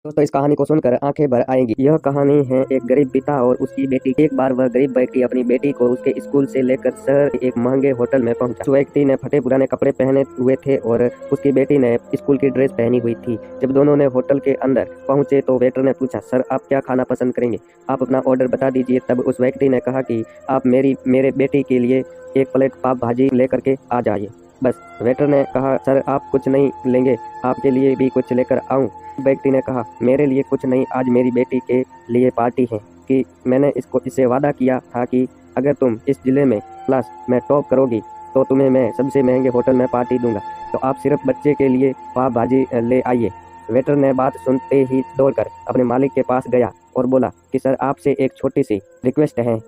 दोस्तों इस कहानी को सुनकर आंखें भर आएंगी। यह कहानी है एक गरीब पिता और उसकी बेटी। एक बार वह गरीब व्यक्ति अपनी बेटी को उसके स्कूल से लेकर शहर के एक महंगे होटल में पहुंचा। उस व्यक्ति ने फटे पुराने कपड़े पहने हुए थे और उसकी बेटी ने स्कूल की ड्रेस पहनी हुई थी। जब दोनों ने होटल के अंदर पहुंचे तो वेटर ने पूछा, सर आप क्या खाना पसंद करेंगे, आप अपना ऑर्डर बता दीजिए। तब उस व्यक्ति ने कहा कि आप मेरे बेटी के लिए एक प्लेट पाव भाजी लेकर के आ जाइए। बस। वेटर ने कहा, सर आप कुछ नहीं लेंगे, आपके लिए भी कुछ लेकर आऊं। व्यक्ति ने कहा, मेरे लिए कुछ नहीं, आज मेरी बेटी के लिए पार्टी है कि मैंने इससे वादा किया था कि अगर तुम इस जिले में क्लास में टॉप करोगी तो तुम्हें मैं सबसे महंगे होटल में पार्टी दूंगा, तो आप सिर्फ बच्चे के लिए पाव भाजी ले आइए। वेटर ने बात सुनते ही दौड़कर अपने मालिक के पास गया और बोला कि सर आपसे एक छोटी सी रिक्वेस्ट है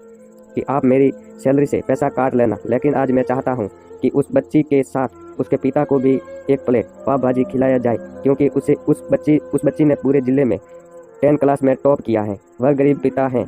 कि आप मेरी सैलरी से पैसा काट लेना, लेकिन आज मैं चाहता हूँ कि उस बच्ची के साथ उसके पिता को भी एक प्लेट पाव भाजी खिलाया जाए, क्योंकि उस बच्ची ने पूरे जिले में 10 क्लास में टॉप किया है। वह गरीब पिता है,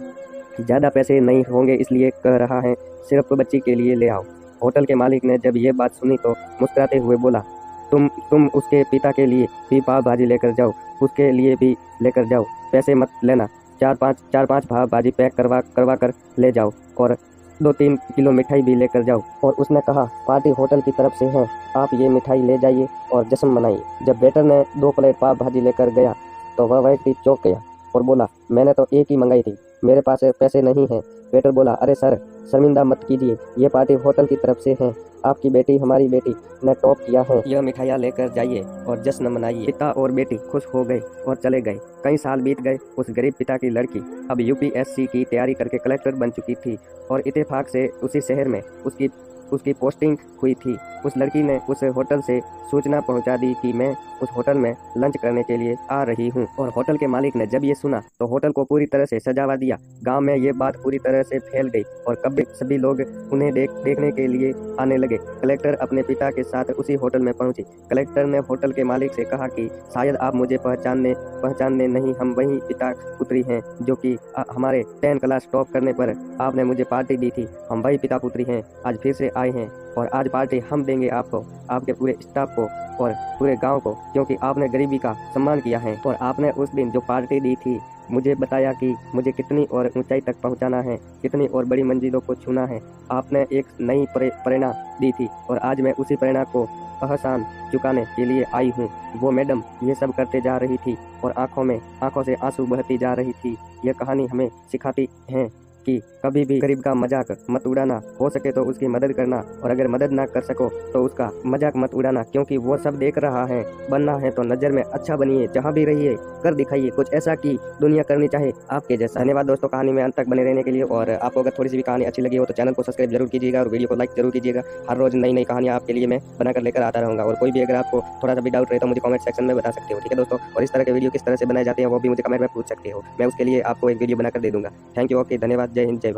ज़्यादा पैसे नहीं होंगे इसलिए कह रहा है, सिर्फ बच्ची के लिए ले आओ। होटल के मालिक ने जब ये बात सुनी तो मुस्कुराते हुए बोला, तुम उसके पिता के लिए भी पाव भाजी लेकर जाओ, उसके लिए भी लेकर जाओ, पैसे मत लेना। चार पाँच पाव भाजी पैक करवा कर ले जाओ और 2-3 किलो मिठाई भी लेकर जाओ। और उसने कहा, पार्टी होटल की तरफ से है, आप ये मिठाई ले जाइए और जश्न मनाइए। जब वेटर ने 2 प्लेट पाव भाजी लेकर गया तो वह व्यक्ति चौंक गया और बोला, मैंने तो एक ही मंगाई थी, मेरे पास पैसे नहीं हैं। वेटर बोला, अरे सर शर्मिंदा मत कीजिए, ये पार्टी होटल की तरफ से है, आपकी बेटी हमारी बेटी ने टॉप किया है, यह मिठाइयाँ लेकर जाइए और जश्न मनाइए। पिता और बेटी खुश हो गए और चले गए। कई साल बीत गए। उस गरीब पिता की लड़की अब यूपीएससी की तैयारी करके कलेक्टर बन चुकी थी और इत्तेफाक से उसी शहर में उसकी पोस्टिंग हुई थी। उस लड़की ने उस होटल से सूचना पहुंचा दी कि मैं उस होटल में लंच करने के लिए आ रही हूं। और होटल के मालिक ने जब ये सुना तो होटल को पूरी तरह से सजावा दिया। गांव में ये बात पूरी तरह से फैल गई और कभी सभी लोग उन्हें देखने के लिए आने लगे। कलेक्टर अपने पिता के साथ उसी होटल में पहुंची। कलेक्टर ने होटल के मालिक से कहा कि शायद आप मुझे पहचानने नहीं, हम वही पिता पुत्री हैं जो कि हमारे 10 क्लास टॉप करने पर आपने मुझे पार्टी दी थी। हम वही पिता पुत्री हैं, आज फिर से आए हैं और आज पार्टी हम देंगे आपको, आपके पूरे स्टाफ को और पूरे गांव को, क्योंकि आपने गरीबी का सम्मान किया है। और आपने उस दिन जो पार्टी दी थी मुझे बताया कि मुझे कितनी और ऊंचाई तक पहुंचाना है, कितनी और बड़ी मंजिलों को छूना है। आपने एक नई प्रेरणा दी थी और आज मैं उसी प्रेरणा को एहसान चुकाने के लिए आई हूँ। वो मैडम ये सब करते जा रही थी और आंखों से आंसू बहती जा रही थी। यह कहानी हमें सिखाती है कि कभी भी गरीब का मजाक मत उड़ाना, हो सके तो उसकी मदद करना, और अगर मदद ना कर सको तो उसका मजाक मत उड़ाना, क्योंकि वो सब देख रहा है। बनना है तो नज़र में अच्छा बनिए, जहाँ भी रहिए कर दिखाइए कुछ ऐसा कि दुनिया करनी चाहे आपके जैसा। धन्यवाद दोस्तों कहानी में अंत तक बने रहने के लिए। और आपको अगर थोड़ी सी भी कहानी अच्छी लगी हो तो चैनल को सब्सक्राइब जरूर कीजिएगा और वीडियो को लाइक जरूर कीजिएगा। हर रोज नई कहानियाँ आपके लिए मैं बनाकर लेकर आता रहूँगा। और कोई भी अगर आपको थोड़ा सा भी डाउट रहे तो मुझे कमेंट सेक्शन में बता सकते हो, ठीक है दोस्तों। और इस तरह के वीडियो किस तरह से बनाए जाते हैं वो भी मुझे कमेंट में पूछ सकते हो, मैं उसके लिए आपको एक वीडियो बनाकर दे दूँगा। थैंक यू, ओके, धन्यवाद, जय हिंद, जय भारत।